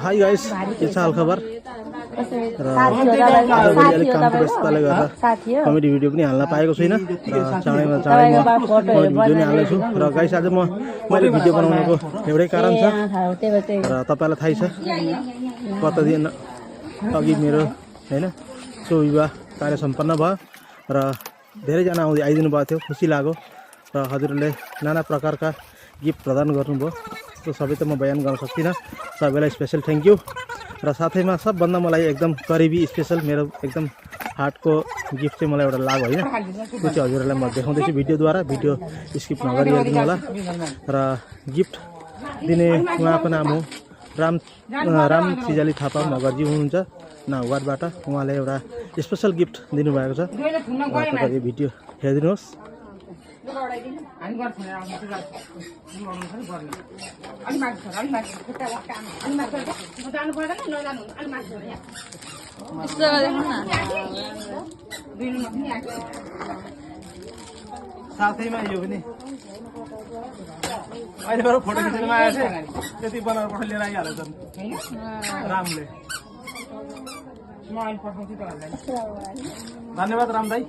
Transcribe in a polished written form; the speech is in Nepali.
हाई गाइस, के छ हालखबर? र अलिक कामको व्यस्तताले गर्दा कमेडी भिडियो पनि हाल्न पाएको छुइनँ र चाँडैमा कमेडी भिडियो नि हाल्नेछु। र गाइस आज मैले भिडियो बनाउनुको एउटै कारण छ र तपाईँलाई थाहै छ गत दिन अघि मेरो हैन सो विवाह कार्य सम्पन्न भयो र धेरैजना आइदिनु भएको थियो, खुसी लाग्यो र हजुरहरूले नाना प्रकारका गिफ्ट प्रदान गर्नुभयो। त्यो सबै त म बयान गर्न सक्दिनँ, सबैलाई स्पेसल थ्याङ्क यू। र साथैमा सबभन्दा मलाई एकदम करिबी स्पेसल मेरो एकदम हार्टको गिफ्ट चाहिँ मलाई एउटा लाग्यो होइन, त्यो चाहिँ हजुरहरूलाई म देखाउँदैछु भिडियोद्वारा, भिडियो स्किप नगरी हेरिदिनु होला। र गिफ्ट दिने उहाँको नाम हो राम सिजाली थापा मगरजी हुनुहुन्छ नाउघाटबाट। उहाँले एउटा स्पेसल गिफ्ट दिनुभएको छ, तपाईँ यो भिडियो हेरिदिनुहोस्। साथैमा यो पनि अहिले बरु फोटो खिच्नुमा आएछ, त्यति बनाएर पठाइ लिएर आइहाल्छन् रामले। धन्यवाद राम दाई।